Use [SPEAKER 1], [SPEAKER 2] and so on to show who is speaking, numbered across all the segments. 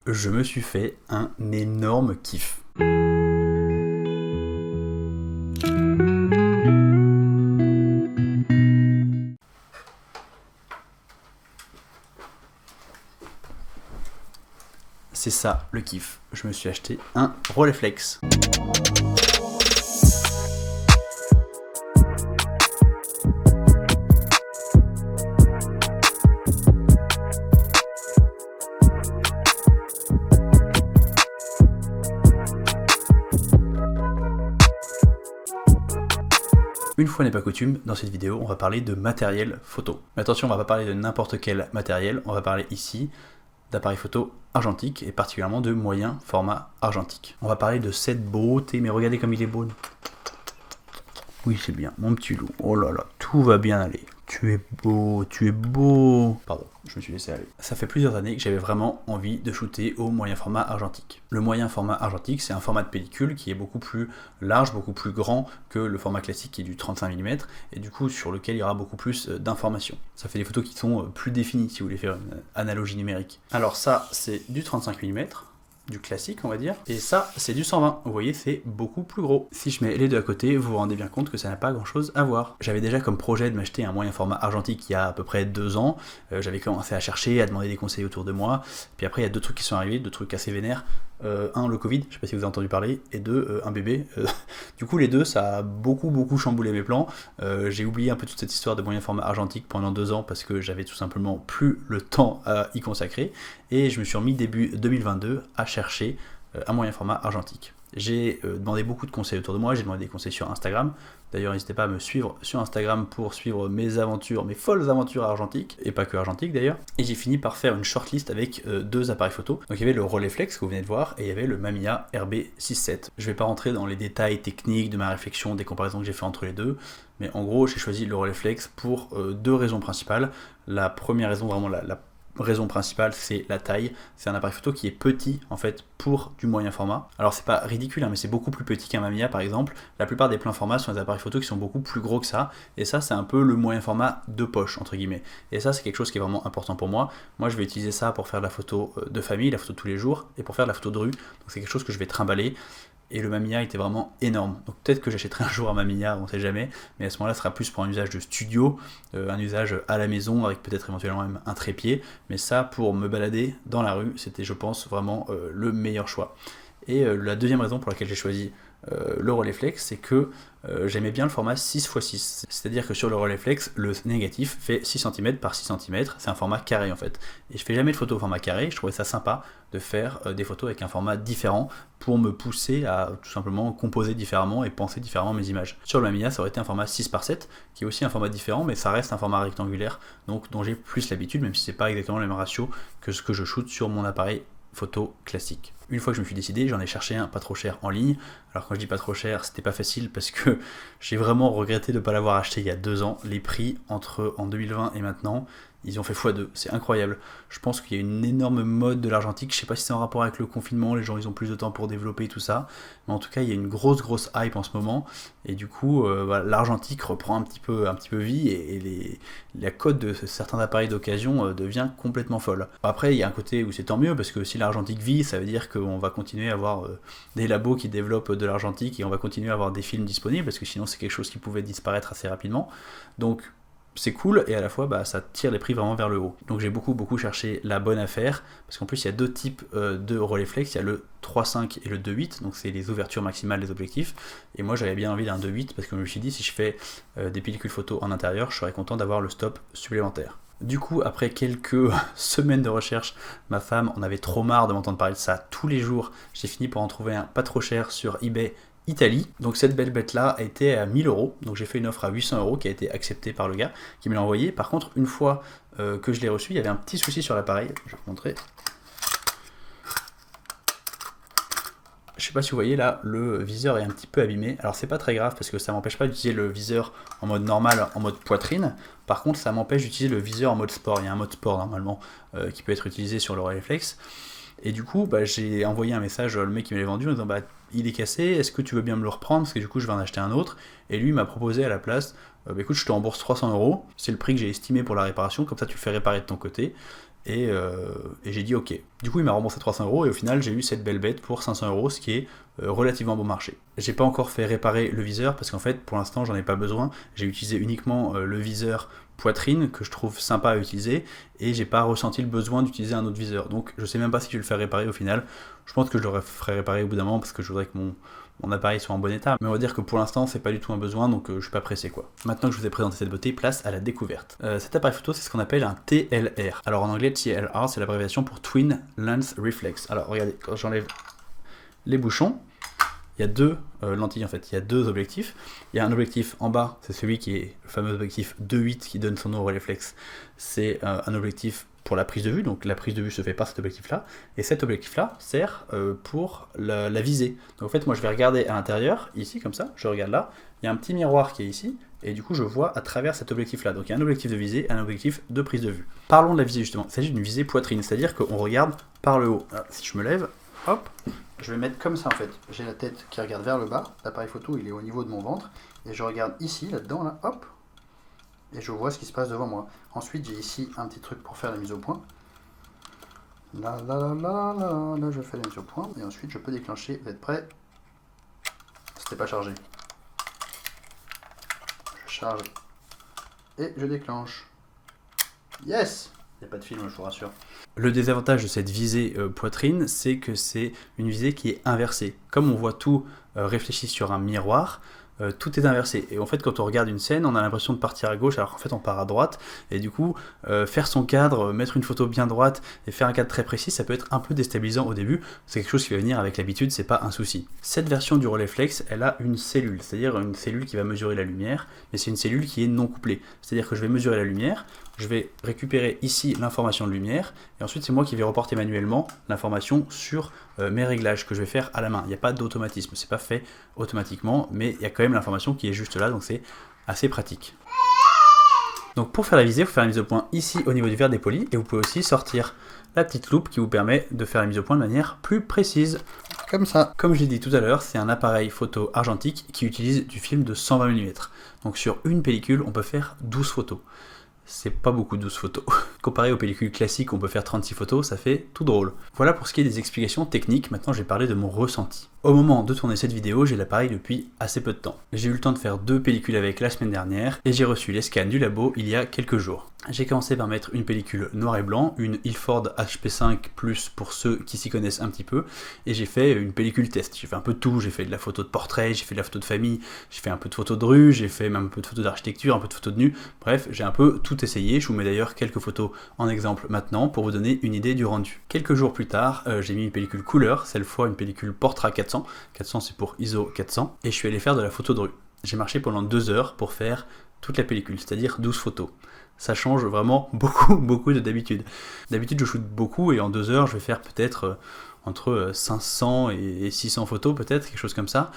[SPEAKER 1] je me suis fait un énorme kiff. C'est ça le kiff, je me suis acheté un Rolleiflex. Une fois n'est pas coutume, dans cette vidéo, on va parler de matériel photo. Mais attention, on va pas parler de n'importe quel matériel, on va parler ici d'appareils photo argentiques et particulièrement de moyen format argentique. On va parler de cette beauté, mais regardez comme il est beau. Oui, c'est bien, mon petit loup. Oh là là, tout va bien aller. Tu es beau, tu es beau. Pardon, je me suis laissé aller. Ça fait plusieurs années que j'avais vraiment envie de shooter au moyen format argentique. Le moyen format argentique, c'est un format de pellicule qui est beaucoup plus large, beaucoup plus grand que le format classique qui est du 35 mm et du coup sur lequel il y aura beaucoup plus d'informations. Ça fait des photos qui sont plus définies si vous voulez faire une analogie numérique. Alors ça, c'est du 35 mm. Du classique on va dire, et ça c'est du 120, vous voyez c'est beaucoup plus gros. Si je mets les deux à côté, vous vous rendez bien compte que ça n'a pas grand chose à voir. J'avais déjà comme projet de m'acheter un moyen format argentique il y a à peu près 2 ans, j'avais commencé à chercher, à demander des conseils autour de moi, puis après il y a 2 trucs qui sont arrivés, 2 trucs assez vénères. Un, le Covid, je sais pas si vous avez entendu parler, et 2, un bébé. Du coup les deux ça a beaucoup chamboulé mes plans. J'ai oublié un peu toute cette histoire de moyen format argentique pendant 2 ans parce que j'avais tout simplement plus le temps à y consacrer, et je me suis remis début 2022 à chercher un moyen format argentique. J'ai demandé beaucoup de conseils autour de moi, j'ai demandé des conseils sur Instagram. D'ailleurs, n'hésitez pas à me suivre sur Instagram pour suivre mes aventures, mes folles aventures argentiques, et pas que argentiques d'ailleurs. Et j'ai fini par faire une shortlist avec 2 appareils photo. Donc il y avait le Rolleiflex que vous venez de voir, et il y avait le Mamiya RB67. Je vais pas rentrer dans les détails techniques de ma réflexion, des comparaisons que j'ai fait entre les deux, mais en gros, j'ai choisi le Rolleiflex pour 2 raisons principales. La première raison, vraiment la raison principale, c'est la taille. C'est un appareil photo qui est petit en fait pour du moyen format. Alors c'est pas ridicule mais c'est beaucoup plus petit qu'un Mamiya par exemple. La plupart des pleins formats sont des appareils photo qui sont beaucoup plus gros que ça, et ça c'est un peu le moyen format de poche entre guillemets. Et ça c'est quelque chose qui est vraiment important pour moi. Moi je vais utiliser ça pour faire de la photo de famille, la photo de tous les jours, et pour faire de la photo de rue. Donc c'est quelque chose que je vais trimballer. Et le Mamiya était vraiment énorme. Donc peut-être que j'achèterai un jour un Mamiya, on sait jamais, mais à ce moment-là, ce sera plus pour un usage de studio, un usage à la maison, avec peut-être éventuellement même un trépied. Mais ça, pour me balader dans la rue, c'était, je pense, vraiment le meilleur choix. Et la deuxième raison pour laquelle j'ai choisi le Rolleiflex, c'est que j'aimais bien le format 6x6. C'est-à-dire que sur le Rolleiflex, le négatif fait 6 cm par 6 cm, c'est un format carré en fait. Et je fais jamais de photos au format carré, je trouvais ça sympa de faire des photos avec un format différent pour me pousser à tout simplement composer différemment et penser différemment mes images. Sur le Mamiya, ça aurait été un format 6x7, qui est aussi un format différent, mais ça reste un format rectangulaire, donc dont j'ai plus l'habitude, même si c'est pas exactement le même ratio que ce que je shoote sur mon appareil photo classique. Une fois que je me suis décidé, j'en ai cherché un pas trop cher en ligne. Alors quand je dis pas trop cher, c'était pas facile parce que j'ai vraiment regretté de ne pas l'avoir acheté il y a 2 ans. Les prix en 2020 et maintenant, ils ont fait x2, c'est incroyable. Je pense qu'il y a une énorme mode de l'argentique, je sais pas si c'est en rapport avec le confinement, les gens ils ont plus de temps pour développer tout ça, mais en tout cas il y a une grosse hype en ce moment, et du coup voilà, l'argentique reprend un petit peu vie, et la cote de certains appareils d'occasion devient complètement folle. Après il y a un côté où c'est tant mieux, parce que si l'argentique vit, ça veut dire qu'on va continuer à avoir des labos qui développent de l'argentique, et on va continuer à avoir des films disponibles, parce que sinon c'est quelque chose qui pouvait disparaître assez rapidement. Donc c'est cool, et à la fois ça tire les prix vraiment vers le haut. Donc j'ai beaucoup cherché la bonne affaire, parce qu'en plus il y a 2 types de Rolleiflex, il y a le 3.5 et le 2.8, donc c'est les ouvertures maximales des objectifs, et moi j'avais bien envie d'un 2.8 parce que je me suis dit si je fais des pellicules photo en intérieur, je serais content d'avoir le stop supplémentaire. Du coup, après quelques semaines de recherche, ma femme en avait trop marre de m'entendre parler de ça tous les jours. J'ai fini par en trouver un pas trop cher sur eBay Italie. Donc cette belle bête là était à 1000 €, donc j'ai fait une offre à 800 € qui a été acceptée par le gars qui me l'a envoyé. Par contre, une fois que je l'ai reçu, il y avait un petit souci sur l'appareil, je vais vous montrer. Je sais pas si vous voyez là, le viseur est un petit peu abîmé. Alors c'est pas très grave parce que ça m'empêche pas d'utiliser le viseur en mode normal, en mode poitrine. Par contre, ça m'empêche d'utiliser le viseur en mode sport. Il y a un mode sport normalement qui peut être utilisé sur le Rolleiflex. Et du coup, j'ai envoyé un message au mec qui me l'avait vendu en disant il est cassé, est-ce que tu veux bien me le reprendre, parce que du coup je vais en acheter un autre. Et lui m'a proposé à la place, écoute, je te rembourse 300 €, c'est le prix que j'ai estimé pour la réparation, comme ça tu le fais réparer de ton côté. et j'ai dit ok. Du coup il m'a remboursé 300 € et au final j'ai eu cette belle bête pour 500 €, ce qui est relativement bon marché. J'ai pas encore fait réparer le viseur parce qu'en fait pour l'instant j'en ai pas besoin, j'ai utilisé uniquement le viseur poitrine que je trouve sympa à utiliser et j'ai pas ressenti le besoin d'utiliser un autre viseur, donc je sais même pas si je vais le faire réparer au final. Je pense que je le ferai réparer au bout d'un moment parce que je voudrais que mon appareil soit en bon état, mais on va dire que pour l'instant c'est pas du tout un besoin, donc je suis pas pressé quoi. Maintenant que je vous ai présenté cette beauté, place à la découverte. Cet appareil photo c'est ce qu'on appelle un TLR. Alors en anglais TLR c'est l'abréviation pour Twin Lens Reflex. Alors regardez, quand j'enlève les bouchons, il y a deux lentilles en fait, il y a deux objectifs. Il y a un objectif en bas, c'est celui qui est le fameux objectif 2.8 qui donne son nom au réflexe. C'est un objectif pour la prise de vue, donc la prise de vue se fait par cet objectif là, et cet objectif là sert pour la visée. Donc en fait moi je vais regarder à l'intérieur, ici comme ça, je regarde là, il y a un petit miroir qui est ici, et du coup je vois à travers cet objectif là. Donc il y a un objectif de visée, un objectif de prise de vue. Parlons de la visée justement, il s'agit d'une visée poitrine, c'est-à-dire qu'on regarde par le haut. Alors, si je me lève, hop, je vais mettre comme ça en fait, j'ai la tête qui regarde vers le bas, l'appareil photo il est au niveau de mon ventre, et je regarde ici, là-dedans, là, hop, et je vois ce qui se passe devant moi. Ensuite j'ai ici un petit truc pour faire la mise au point. Là, je fais la mise au point, et ensuite je peux déclencher, vous êtes prêts? C'était pas chargé. Je charge, et je déclenche. Yes! Il n'y a pas de film, je vous rassure. Le désavantage de cette visée poitrine, c'est que c'est une visée qui est inversée. Comme on voit tout réfléchi sur un miroir, tout est inversé. Et en fait, quand on regarde une scène, on a l'impression de partir à gauche, alors qu'en fait, on part à droite. Et du coup, faire son cadre, mettre une photo bien droite et faire un cadre très précis, ça peut être un peu déstabilisant au début. C'est quelque chose qui va venir avec l'habitude, c'est pas un souci. Cette version du Rolleiflex, elle a une cellule, c'est-à-dire une cellule qui va mesurer la lumière, mais c'est une cellule qui est non couplée. C'est-à-dire que je vais mesurer la lumière, je vais récupérer ici l'information de lumière, et ensuite c'est moi qui vais reporter manuellement l'information sur mes réglages que je vais faire à la main. Il n'y a pas d'automatisme, c'est pas fait automatiquement, mais il y a quand même l'information qui est juste là, donc c'est assez pratique. Donc pour faire la visée, il faut faire la mise au point ici au niveau du verre dépoli, et vous pouvez aussi sortir la petite loupe qui vous permet de faire la mise au point de manière plus précise. Comme ça. Comme je l'ai dit tout à l'heure, c'est un appareil photo argentique qui utilise du film de 120 mm. Donc sur une pellicule, on peut faire 12 photos. C'est pas beaucoup 12 photos. Comparé aux pellicules classiques, on peut faire 36 photos, ça fait tout drôle. Voilà pour ce qui est des explications techniques, maintenant je vais parler de mon ressenti. Au moment de tourner cette vidéo, j'ai l'appareil depuis assez peu de temps. J'ai eu le temps de faire 2 pellicules avec la semaine dernière, et j'ai reçu les scans du labo il y a quelques jours. J'ai commencé par mettre une pellicule noir et blanc, une Ilford HP5+, pour ceux qui s'y connaissent un petit peu, et j'ai fait une pellicule test. J'ai fait un peu de tout, j'ai fait de la photo de portrait, j'ai fait de la photo de famille, j'ai fait un peu de photos de rue, j'ai fait même un peu de photos d'architecture, un peu de photos de nu, bref, j'ai un peu tout essayé. Je vous mets d'ailleurs quelques photos en exemple maintenant pour vous donner une idée du rendu. Quelques jours plus tard, j'ai mis une pellicule couleur, cette fois une pellicule Portra 400, 400 c'est pour ISO 400, et je suis allé faire de la photo de rue. J'ai marché pendant 2 heures pour faire toute la pellicule, c'est-à-dire 12 photos. Ça change vraiment beaucoup de d'habitude. D'habitude je shoot beaucoup et en 2 heures je vais faire peut-être entre 500 et 600 photos peut-être, quelque chose comme ça.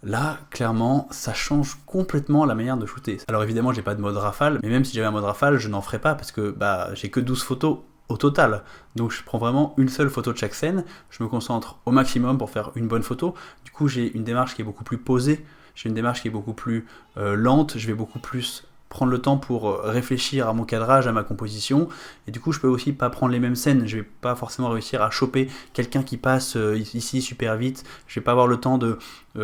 [SPEAKER 1] Là, clairement, ça change complètement la manière de shooter. Alors évidemment, j'ai pas de mode rafale, mais même si j'avais un mode rafale, je n'en ferais pas parce que j'ai que 12 photos au total. Donc je prends vraiment une seule photo de chaque scène, je me concentre au maximum pour faire une bonne photo. Du coup, j'ai une démarche qui est beaucoup plus posée, j'ai une démarche qui est beaucoup plus lente, je vais beaucoup plus prendre le temps pour réfléchir à mon cadrage, à ma composition, et du coup je peux aussi pas prendre les mêmes scènes, je vais pas forcément réussir à choper quelqu'un qui passe ici super vite, je vais pas avoir le temps de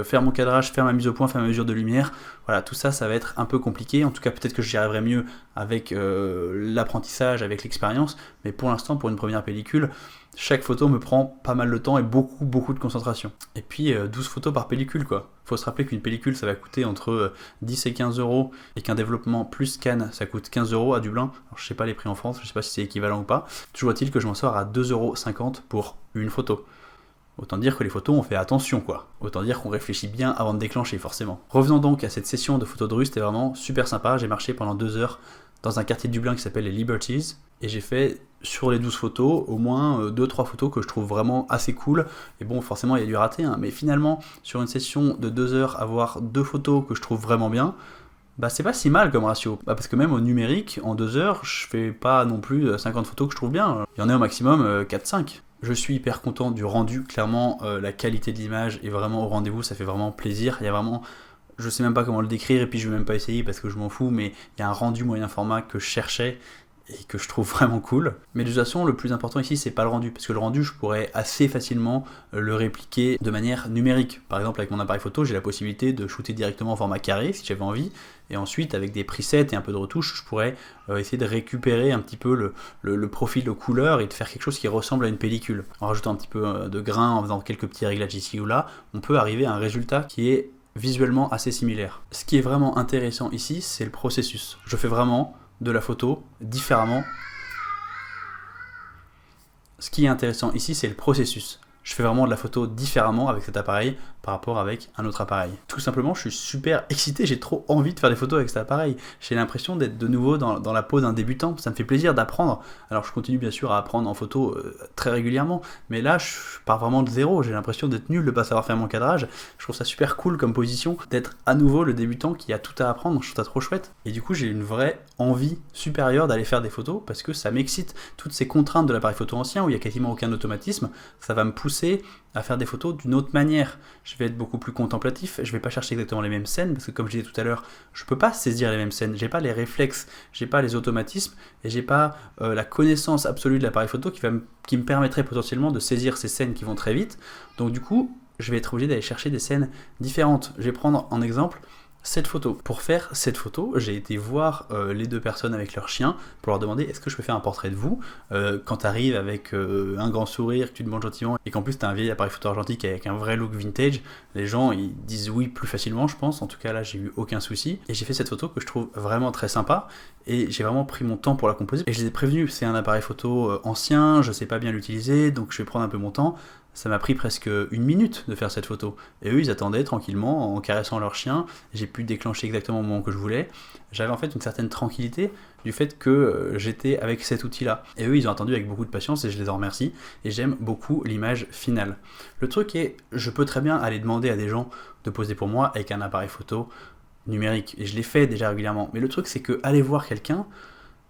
[SPEAKER 1] faire mon cadrage, faire ma mise au point, faire ma mesure de lumière, voilà, tout ça, ça va être un peu compliqué, en tout cas peut-être que j'y arriverai mieux avec l'apprentissage, avec l'expérience, mais pour l'instant, pour une première pellicule, chaque photo me prend pas mal de temps et beaucoup de concentration. Et puis 12 photos par pellicule quoi. Faut se rappeler qu'une pellicule ça va coûter entre 10 et 15 € et qu'un développement plus scan ça coûte 15 € à Dublin. Alors je sais pas les prix en France, je sais pas si c'est équivalent ou pas. Toujours est-il que je m'en sors à 2,50 € pour une photo. Autant dire que les photos on fait attention quoi. Autant dire qu'on réfléchit bien avant de déclencher forcément. Revenons donc à cette session de photos de rue, c'était vraiment super sympa. J'ai marché pendant 2 heures dans un quartier de Dublin qui s'appelle les Liberties et j'ai fait sur les 12 photos au moins 2-3 photos que je trouve vraiment assez cool. Et bon forcément il y a du raté hein, mais finalement sur une session de 2 heures avoir 2 photos que je trouve vraiment bien, c'est pas si mal comme ratio. Parce que même au numérique en 2 heures je fais pas non plus 50 photos que je trouve bien. Il y en a au maximum 4-5. Je suis hyper content du rendu, clairement la qualité de l'image est vraiment au rendez-vous, ça fait vraiment plaisir. Il y a vraiment, je sais même pas comment le décrire et puis je vais même pas essayer parce que je m'en fous, mais il y a un rendu moyen format que je cherchais et que je trouve vraiment cool. Mais de toute façon, le plus important ici, c'est pas le rendu, parce que le rendu, je pourrais assez facilement le répliquer de manière numérique. Par exemple, avec mon appareil photo, j'ai la possibilité de shooter directement en format carré, si j'avais envie, et ensuite, avec des presets et un peu de retouche, je pourrais essayer de récupérer un petit peu le profil de couleur et de faire quelque chose qui ressemble à une pellicule. En rajoutant un petit peu de grain, en faisant quelques petits réglages ici ou là, on peut arriver à un résultat qui est visuellement assez similaire. Ce qui est vraiment intéressant ici, c'est le processus. Je fais vraiment de la photo différemment. Ce qui est intéressant ici, c'est le processus. Je fais vraiment de la photo différemment avec cet appareil par rapport avec un autre appareil. Tout simplement, je suis super excité, j'ai trop envie de faire des photos avec cet appareil. J'ai l'impression d'être de nouveau dans la peau d'un débutant, ça me fait plaisir d'apprendre. Alors je continue bien sûr à apprendre en photo très régulièrement, mais là je pars vraiment de zéro, j'ai l'impression d'être nul, de pas savoir faire mon cadrage. Je trouve ça super cool comme position, d'être à nouveau le débutant qui a tout à apprendre, je trouve ça trop chouette. Et du coup j'ai une vraie envie supérieure d'aller faire des photos parce que ça m'excite. Toutes ces contraintes de l'appareil photo ancien où il n'y a quasiment aucun automatisme, ça va me pousser à faire des photos d'une autre manière. Je vais être beaucoup plus contemplatif, je vais pas chercher exactement les mêmes scènes, parce que comme je disais tout à l'heure, je peux pas saisir les mêmes scènes, j'ai pas les réflexes, j'ai pas les automatismes, et j'ai pas la connaissance absolue de l'appareil photo qui me permettrait potentiellement de saisir ces scènes qui vont très vite. Donc du coup, je vais être obligé d'aller chercher des scènes différentes. Je vais prendre en exemple cette photo. Pour faire cette photo, j'ai été voir les deux personnes avec leur chien pour leur demander est-ce que je peux faire un portrait de vous quand tu arrives avec un grand sourire, que tu demandes gentiment et qu'en plus tu as un vieil appareil photo argentique avec un vrai look vintage, les gens ils disent oui plus facilement je pense, en tout cas là j'ai eu aucun souci et j'ai fait cette photo que je trouve vraiment très sympa et j'ai vraiment pris mon temps pour la composer et je les ai prévenus, c'est un appareil photo ancien, je sais pas bien l'utiliser donc je vais prendre un peu mon temps. Ça m'a pris presque 1 minute de faire cette photo. Et eux, ils attendaient tranquillement en caressant leur chien. J'ai pu déclencher exactement au moment que je voulais. J'avais en fait une certaine tranquillité du fait que j'étais avec cet outil-là. Et eux, ils ont attendu avec beaucoup de patience et je les en remercie. Et j'aime beaucoup l'image finale. Le truc est, je peux très bien aller demander à des gens de poser pour moi avec un appareil photo numérique. Et je l'ai fait déjà régulièrement. Mais le truc, c'est que aller voir quelqu'un,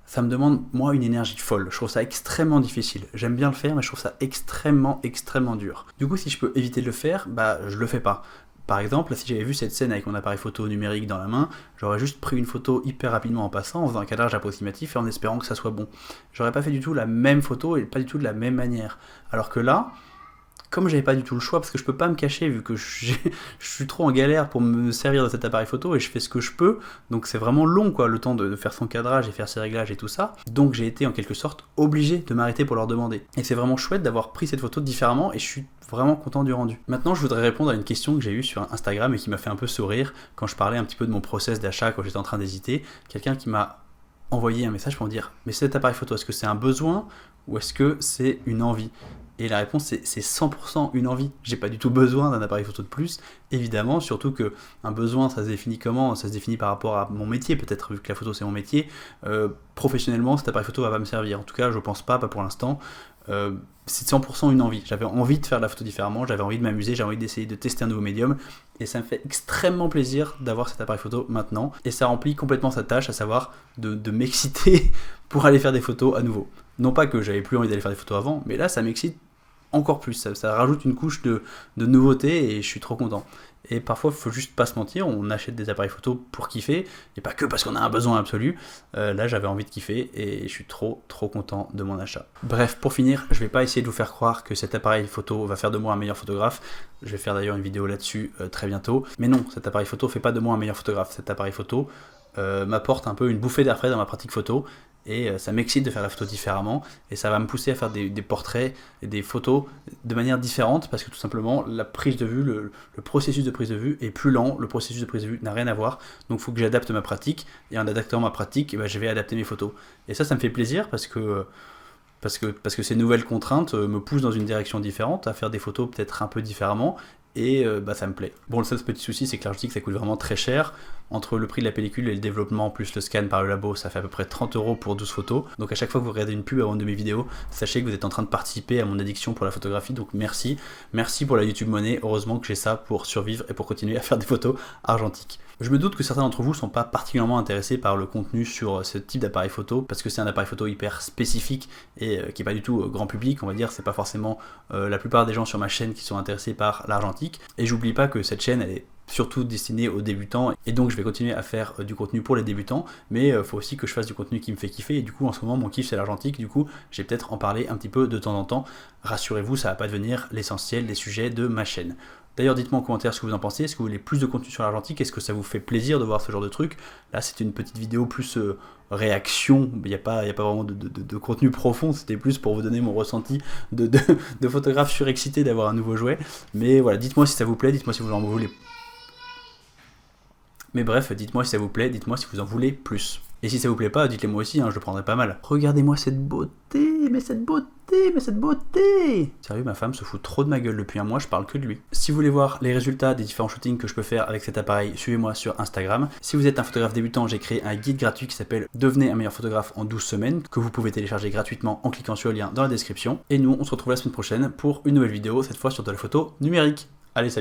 [SPEAKER 1] ça me demande, moi, une énergie folle. Je trouve ça extrêmement difficile. J'aime bien le faire, mais je trouve ça extrêmement dur. Du coup, si je peux éviter de le faire, bah, je le fais pas. Par exemple, si j'avais vu cette scène avec mon appareil photo numérique dans la main, j'aurais juste pris une photo hyper rapidement en passant, en faisant un cadrage approximatif et en espérant que ça soit bon. J'aurais pas fait du tout la même photo et pas du tout de la même manière. Alors que là, comme j'avais pas du tout le choix, parce que je peux pas me cacher vu que je suis trop en galère pour me servir de cet appareil photo et je fais ce que je peux, donc c'est vraiment long quoi, le temps de faire son cadrage et faire ses réglages et tout ça, donc j'ai été en quelque sorte obligé de m'arrêter pour leur demander. Et c'est vraiment chouette d'avoir pris cette photo différemment et je suis vraiment content du rendu. Maintenant je voudrais répondre à une question que j'ai eue sur Instagram et qui m'a fait un peu sourire quand je parlais un petit peu de mon process d'achat quand j'étais en train d'hésiter, quelqu'un qui m'a envoyé un message pour me dire mais cet appareil photo, est-ce que c'est un besoin ou est-ce que c'est une envie ? Et la réponse c'est 100% une envie. J'ai pas du tout besoin d'un appareil photo de plus, évidemment, surtout que un besoin ça se définit comment ? Ça se définit par rapport à mon métier, peut-être vu que la photo c'est mon métier. Professionnellement, cet appareil photo va pas me servir. En tout cas, je pense pas pour l'instant. C'est 100% une envie. J'avais envie de faire la photo différemment, j'avais envie de m'amuser, j'avais envie d'essayer de tester un nouveau médium. Et ça me fait extrêmement plaisir d'avoir cet appareil photo maintenant. Et ça remplit complètement sa tâche, à savoir de m'exciter pour aller faire des photos à nouveau. Non pas que j'avais plus envie d'aller faire des photos avant, mais là ça m'excite encore plus, ça rajoute une couche de nouveauté et je suis trop content. Et parfois, il faut juste pas se mentir, on achète des appareils photo pour kiffer, et pas que parce qu'on a un besoin absolu. Là, j'avais envie de kiffer et je suis trop content de mon achat. Bref, pour finir, je vais pas essayer de vous faire croire que cet appareil photo va faire de moi un meilleur photographe. Je vais faire d'ailleurs une vidéo là-dessus très bientôt. Mais non, cet appareil photo fait pas de moi un meilleur photographe. Cet appareil photo m'apporte un peu une bouffée d'air frais dans ma pratique photo. Et ça m'excite de faire la photo différemment et ça va me pousser à faire des portraits et des photos de manière différente parce que tout simplement la prise de vue, le processus de prise de vue est plus lent, le processus de prise de vue n'a rien à voir, donc il faut que j'adapte ma pratique et en adaptant ma pratique, je vais adapter mes photos. Et ça me fait plaisir parce que ces nouvelles contraintes me poussent dans une direction différente, à faire des photos peut-être un peu différemment et ça me plaît. Bon, le seul petit souci c'est que l'argentique ça coûte vraiment très cher. Entre le prix de la pellicule et le développement plus le scan par le labo, ça fait à peu près 30 € pour 12 photos. Donc à chaque fois que vous regardez une pub avant une de mes vidéos, sachez que vous êtes en train de participer à mon addiction pour la photographie. Donc merci pour la YouTube Money. Heureusement que j'ai ça pour survivre et pour continuer à faire des photos argentiques. Je me doute que certains d'entre vous ne sont pas particulièrement intéressés par le contenu sur ce type d'appareil photo parce que c'est un appareil photo hyper spécifique et qui n'est pas du tout grand public, on va dire. C'est pas forcément la plupart des gens sur ma chaîne qui sont intéressés par l'argentique. Et j'oublie pas que cette chaîne elle est surtout destiné aux débutants, et donc je vais continuer à faire du contenu pour les débutants, mais il faut aussi que je fasse du contenu qui me fait kiffer, et du coup en ce moment mon kiff c'est l'argentique, du coup j'ai peut-être en parler un petit peu de temps en temps. Rassurez-vous, ça va pas devenir l'essentiel des sujets de ma chaîne. D'ailleurs, dites-moi en commentaire ce que vous en pensez, est-ce que vous voulez plus de contenu sur l'argentique, est-ce que ça vous fait plaisir de voir ce genre de truc? Là c'était une petite vidéo plus réaction, il n'y a pas vraiment de contenu profond, c'était plus pour vous donner mon ressenti de photographe surexcité d'avoir un nouveau jouet, mais voilà, dites-moi si ça vous plaît, dites-moi si vous en voulez. Mais bref, dites-moi si ça vous plaît, dites-moi si vous en voulez plus. Et si ça vous plaît pas, dites-le moi aussi, je le prendrai pas mal. Regardez-moi cette beauté, mais cette beauté, mais cette beauté! Sérieux, ma femme se fout trop de ma gueule depuis un mois, je parle que de lui. Si vous voulez voir les résultats des différents shootings que je peux faire avec cet appareil, suivez-moi sur Instagram. Si vous êtes un photographe débutant, j'ai créé un guide gratuit qui s'appelle Devenez un meilleur photographe en 12 semaines, que vous pouvez télécharger gratuitement en cliquant sur le lien dans la description. Et nous, on se retrouve la semaine prochaine pour une nouvelle vidéo, cette fois sur de la photo numérique. Allez, salut!